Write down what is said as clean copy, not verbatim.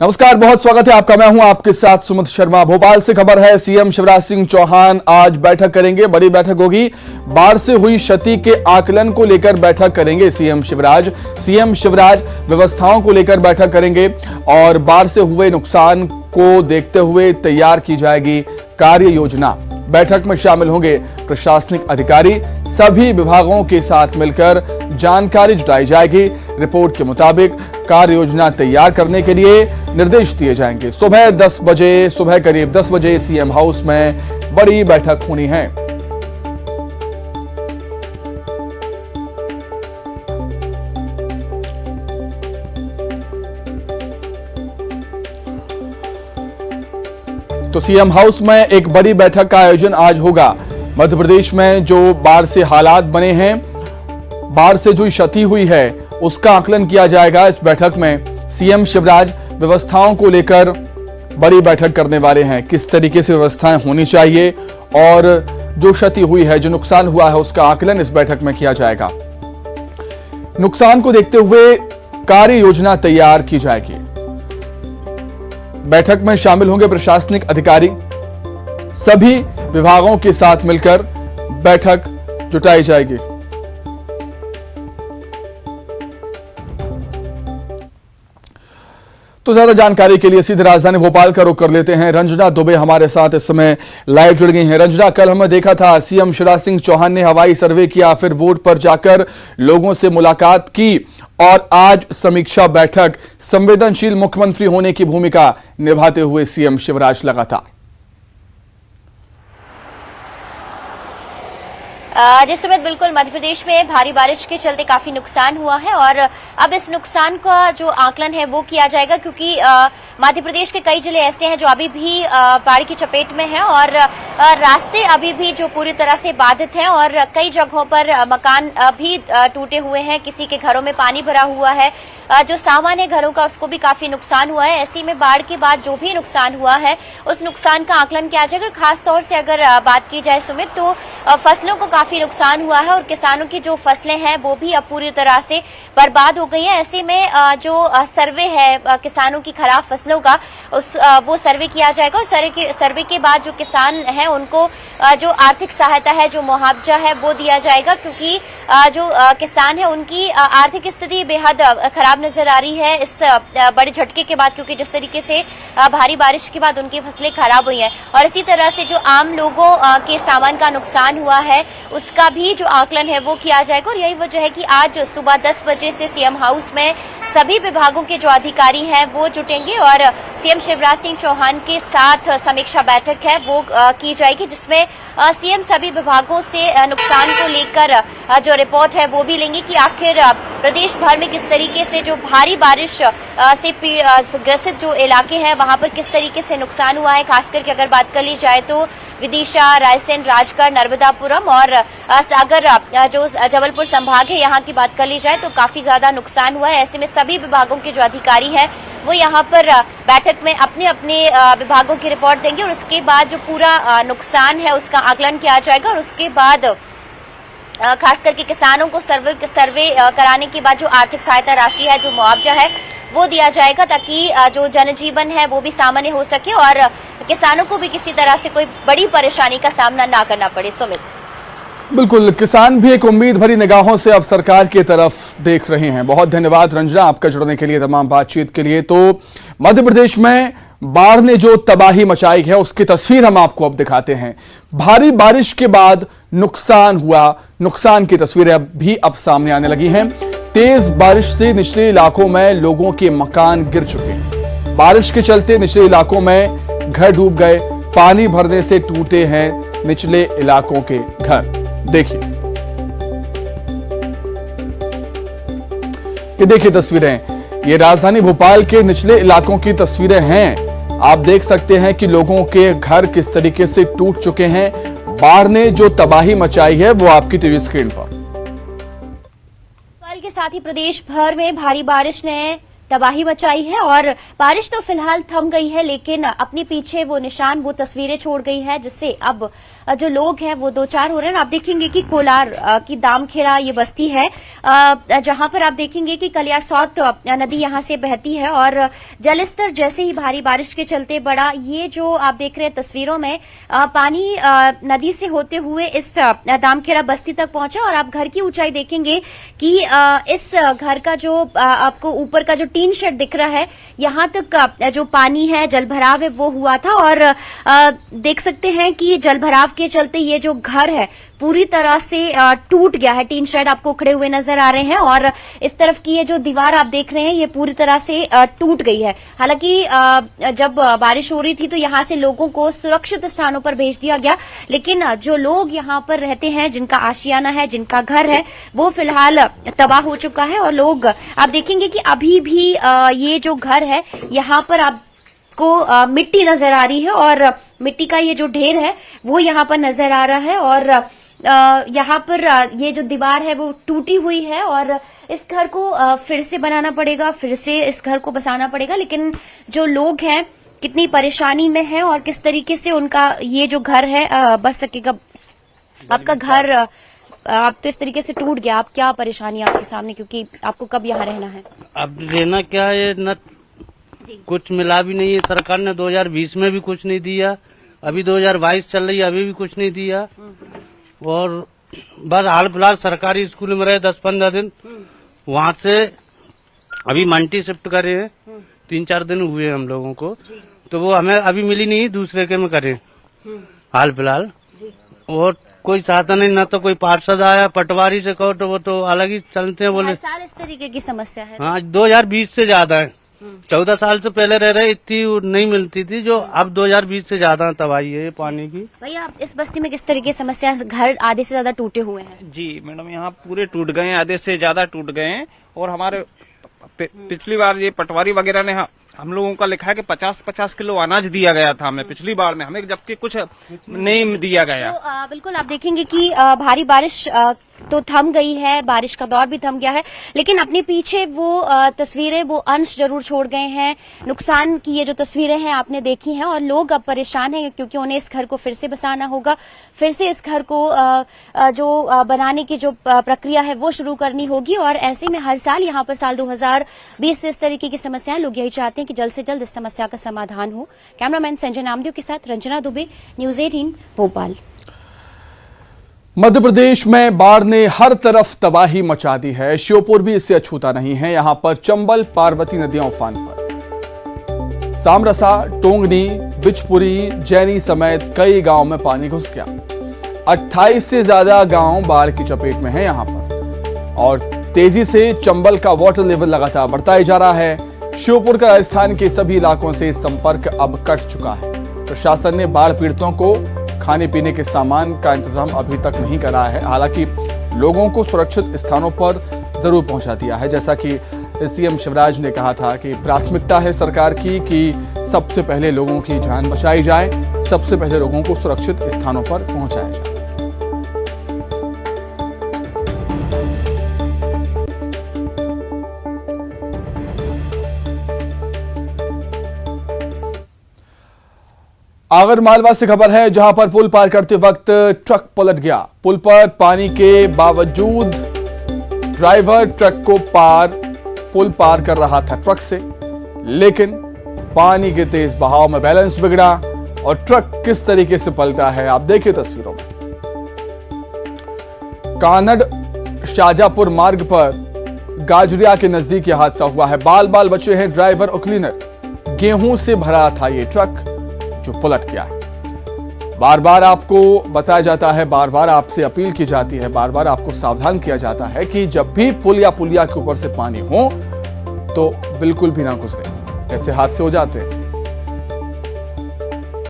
नमस्कार, बहुत स्वागत है आपका। मैं हूं आपके साथ सुमित शर्मा। भोपाल से खबर है, सीएम शिवराज सिंह चौहान आज बैठक करेंगे। बड़ी बैठक होगी। बाढ़ से हुई क्षति के आकलन को लेकर बैठक करेंगे सीएम शिवराज व्यवस्थाओं को लेकर बैठक करेंगे और बाढ़ से हुए नुकसान को देखते हुए तैयार की जाएगी कार्य योजना। बैठक में शामिल होंगे प्रशासनिक अधिकारी। सभी विभागों के साथ मिलकर जानकारी जुटाई जाएगी। रिपोर्ट के मुताबिक कार्य योजना तैयार करने के लिए निर्देश दिए जाएंगे। सुबह करीब 10 बजे सीएम हाउस में बड़ी बैठक होनी है। तो सीएम हाउस में एक बड़ी बैठक का आयोजन आज होगा। मध्य प्रदेश में जो बाढ़ से हालात बने हैं, बाढ़ से जो क्षति हुई है, उसका आकलन किया जाएगा। इस बैठक में सीएम शिवराज व्यवस्थाओं को लेकर बड़ी बैठक करने वाले हैं। किस तरीके से व्यवस्थाएं होनी चाहिए और जो क्षति हुई है, जो नुकसान हुआ है, उसका आकलन इस बैठक में किया जाएगा। नुकसान को देखते हुए कार्य योजना तैयार की जाएगी। बैठक में शामिल होंगे प्रशासनिक अधिकारी। सभी विभागों के साथ मिलकर बैठक जुटाई जाएगी। तो ज्यादा जानकारी के लिए सीधे राजधानी भोपाल का रुख कर लेते हैं। रंजना दुबे हमारे साथ इस समय लाइव जुड़ गई हैं। रंजना, कल हमने देखा था सीएम शिवराज सिंह चौहान ने हवाई सर्वे किया, फिर बोर्ड पर जाकर लोगों से मुलाकात की और आज समीक्षा बैठक। संवेदनशील मुख्यमंत्री होने की भूमिका निभाते हुए सीएम शिवराज लगातार। जी सुमित, बिल्कुल मध्य प्रदेश में भारी बारिश के चलते काफी नुकसान हुआ है और अब इस नुकसान का जो आकलन है वो किया जाएगा, क्योंकि मध्य प्रदेश के कई जिले ऐसे हैं जो अभी भी बाढ़ की चपेट में हैं और रास्ते अभी भी जो पूरी तरह से बाधित हैं और कई जगहों पर मकान भी टूटे हुए हैं। किसी के घरों में पानी भरा हुआ है, जो सामान्य घरों का उसको भी काफी नुकसान हुआ है। ऐसे में बाढ़ के बाद जो भी नुकसान हुआ है उस नुकसान का आकलन किया जाएगा। खास तौर से अगर बात की जाए सुमित, तो फसलों को काफी नुकसान हुआ है और किसानों की जो फसलें हैं वो भी अब पूरी तरह से बर्बाद हो गई हैं। ऐसे में जो सर्वे है किसानों की खराब फसलों का, वो सर्वे किया जाएगा और सर्वे के बाद जो किसान हैं उनको जो आर्थिक सहायता है, जो मुआवजा है, वो दिया जाएगा, क्योंकि जो किसान है उनकी आर्थिक स्थिति बेहद खराब नजर आ रही है इस बड़े झटके के बाद, क्योंकि जिस तरीके से भारी बारिश के बाद उनकी फसलें खराब हुई हैं। और इसी तरह से जो आम लोगों के सामान का नुकसान हुआ है उसका भी जो आकलन है वो किया जाएगा। और यही वजह है कि आज सुबह 10 बजे से सीएम हाउस में सभी विभागों के जो अधिकारी हैं वो जुटेंगे और सीएम शिवराज सिंह चौहान के साथ समीक्षा बैठक है वो की जाएगी, जिसमें सीएम सभी विभागों से नुकसान को लेकर जो रिपोर्ट है वो भी लेंगे कि आखिर प्रदेश भर में किस तरीके से जो भारी बारिश से ग्रसित जो इलाके हैं वहां पर किस तरीके से नुकसान हुआ है। खास करके अगर बात कर ली जाए तो विदिशा, रायसेन, राजगढ़, नर्मदापुरम और सागर जो जबलपुर संभाग है यहाँ की बात कर ली जाए तो काफी ज्यादा नुकसान हुआ है। ऐसे में सभी विभागों के जो अधिकारी हैं वो यहाँ पर बैठक में अपने अपने विभागों की रिपोर्ट देंगे और उसके बाद जो पूरा नुकसान है उसका आकलन किया जाएगा और उसके बाद खास करके किसानों को सर्वे कराने के बाद जो आर्थिक सहायता राशि है, जो मुआवजा है, वो दिया जाएगा, ताकि जो जनजीवन है वो भी सामान्य हो सके और किसानों को भी किसी तरह से कोई बड़ी परेशानी का सामना ना करना पड़े। सुमित, बिल्कुल, किसान भी एक उम्मीद भरी निगाहों से अब सरकार की तरफ देख रहे हैं। बहुत धन्यवाद रंजना आपका जुड़ने के लिए, तमाम बातचीत के लिए। तो मध्य प्रदेश में बाढ़ ने जो तबाही मचाई है उसकी तस्वीर हम आपको अब दिखाते हैं। भारी बारिश के बाद नुकसान हुआ, नुकसान की तस्वीरें भी अब सामने आने लगी हैं। तेज बारिश से निचले इलाकों में लोगों के मकान गिर चुके हैं। बारिश के चलते निचले इलाकों में घर डूब गए, पानी भरने से टूटे हैं निचले इलाकों के घर। देखिए, ये देखिए तस्वीरें, ये राजधानी भोपाल के निचले इलाकों की तस्वीरें हैं। आप देख सकते हैं कि लोगों के घर किस तरीके से टूट चुके हैं। बाढ़ ने जो तबाही मचाई है वो आपकी टीवी स्क्रीन पर। के साथ ही प्रदेश भर में भारी बारिश ने तबाही मचाई है। और बारिश तो फिलहाल थम गई है, लेकिन अपने पीछे वो निशान, वो तस्वीरें छोड़ गई है, जिससे अब जो लोग हैं वो दो चार हो रहे हैं। आप देखेंगे कि कोलार की दामखेड़ा ये बस्ती है, जहां पर आप देखेंगे कि कलियासौत नदी यहां से बहती है और जलस्तर जैसे ही भारी बारिश के चलते बढ़ा। ये जो आप देख रहे हैं तस्वीरों में, पानी नदी से होते हुए इस दामखेड़ा बस्ती तक पहुंचा। और आप घर की ऊंचाई देखेंगे कि इस घर का जो आपको ऊपर का जो टीन शेड दिख रहा है, यहां तक जो पानी है, जलभराव है, वो हुआ था। और देख सकते हैं कि जलभराव के चलते ये जो घर है पूरी तरह से टूट गया है। टीन शेड आपको उखड़े हुए नजर आ रहे हैं और इस तरफ की ये जो दीवार आप देख रहे हैं ये पूरी तरह से टूट गई है। हालांकि जब बारिश हो रही थी तो यहां से लोगों को सुरक्षित स्थानों पर भेज दिया गया, लेकिन जो लोग यहां पर रहते हैं, जिनका आशियाना है, जिनका घर है, वो फिलहाल तबाह हो चुका है। और लोग आप देखेंगे कि अभी भी ये जो घर है यहां पर आपको मिट्टी नजर आ रही है और मिट्टी का ये जो ढेर है वो यहां पर नजर आ रहा है। और यहाँ पर ये जो दीवार है वो टूटी हुई है और इस घर को फिर से बनाना पड़ेगा, फिर से इस घर को बसाना पड़ेगा। लेकिन जो लोग हैं कितनी परेशानी में हैं और किस तरीके से उनका ये जो घर है बस सकेगा। आपका घर अब तो इस तरीके से टूट गया, आप क्या परेशानी है आपके सामने, क्योंकि आपको कब यहाँ रहना है? अब रहना क्या है, न कुछ मिला भी नहीं है। सरकार ने 2020 में भी कुछ नहीं दिया, अभी 2022 चल रही है, अभी भी कुछ नहीं दिया। और बस हाल फिलहाल सरकारी स्कूल में रहे 10-15 दिन, वहाँ से अभी मंडी शिफ्ट करे हैं, 3-4 दिन हुए हम लोगों को, तो वो हमें अभी मिली नहीं, दूसरे के में करे हाल फिलहाल। और कोई साधन नहीं, ना तो कोई पार्षद आया, पटवारी से कहो तो वो तो अलग ही चलते हैं, बोले हर साल इस तरीके की समस्या है। हाँ, 2020 से ज्यादा है। 14 साल से पहले रह रहे इतनी नहीं मिलती थी, जो अब 2020 से ज्यादा तबाही है पानी की। भैया, आप इस बस्ती में किस तरीके की समस्या है? घर आधे से ज्यादा टूटे हुए हैं। जी मैडम, यहाँ पूरे टूट गए हैं, आधे से ज्यादा टूट गए हैं। और हमारे पिछली बार ये पटवारी वगैरह ने हम लोगों का लिखा है कि 50-50 किलो अनाज दिया गया था हमें पिछली बार में, हमें जबकि कुछ नहीं दिया गया। तो बिल्कुल आप देखेंगे कि भारी बारिश तो थम गई है, बारिश का दौर भी थम गया है, लेकिन अपने पीछे वो तस्वीरें, वो अंश जरूर छोड़ गए हैं। नुकसान की ये जो तस्वीरें हैं आपने देखी हैं और लोग अब परेशान हैं क्योंकि उन्हें इस घर को फिर से बसाना होगा, फिर से इस घर को जो बनाने की जो प्रक्रिया है वो शुरू करनी होगी। और ऐसे में हर साल यहाँ पर साल 2020 से इस तरीके की समस्याएं, लोग यही चाहते हैं कि जल्द से जल्द इस समस्या का समाधान हो। कैमरामैन संजय नामदेव के साथ रंजना दुबे, न्यूज 18 भोपाल। मध्य प्रदेश में बाढ़ ने हर तरफ तबाही मचा दी है। श्योपुर भी इससे अछूता नहीं है। यहां पर चंबल, पार्वती नदियां उफान पर। सामरसा, टोंगनी, बिचपुरी, जैनी समेत कई गांव में पानी घुस गया। 28 से ज्यादा गांव बाढ़ की चपेट में हैं यहां पर। और तेजी से चंबल का वाटर लेवल लगातार बढ़ता ही जा रहा है। श्योपुर का राजस्थान के सभी इलाकों से संपर्क अब कट चुका है। प्रशासन ने बाढ़ पीड़ितों को खाने पीने के सामान का इंतजाम अभी तक नहीं करा है। हालांकि लोगों को सुरक्षित स्थानों पर जरूर पहुंचा दिया है। जैसा कि सीएम शिवराज ने कहा था कि प्राथमिकता है सरकार की कि सबसे पहले लोगों की जान बचाई जाए, सबसे पहले लोगों को सुरक्षित स्थानों पर पहुंचाया जाए। आगर मालवा से खबर है, जहां पर पुल पार करते वक्त ट्रक पलट गया। पुल पर पानी के बावजूद ड्राइवर ट्रक को पुल पार कर रहा था ट्रक से, लेकिन पानी के तेज बहाव में बैलेंस बिगड़ा और ट्रक किस तरीके से पलटा है आप देखिए तस्वीरों में। कानड़ शाजापुर मार्ग पर गाजरिया के नजदीक यह हादसा हुआ है। बाल बाल बचे हैं ड्राइवर और क्लीनर। गेहूं से भरा था ये ट्रक जो पलट गया है। बार बार आपको बताया जाता है, बार बार आपसे अपील की जाती है, बार बार आपको सावधान किया जाता है कि जब भी पुल या पुलिया के ऊपर से पानी हो तो बिल्कुल भी ना गुजरे। ऐसे हादसे हो जाते हैं।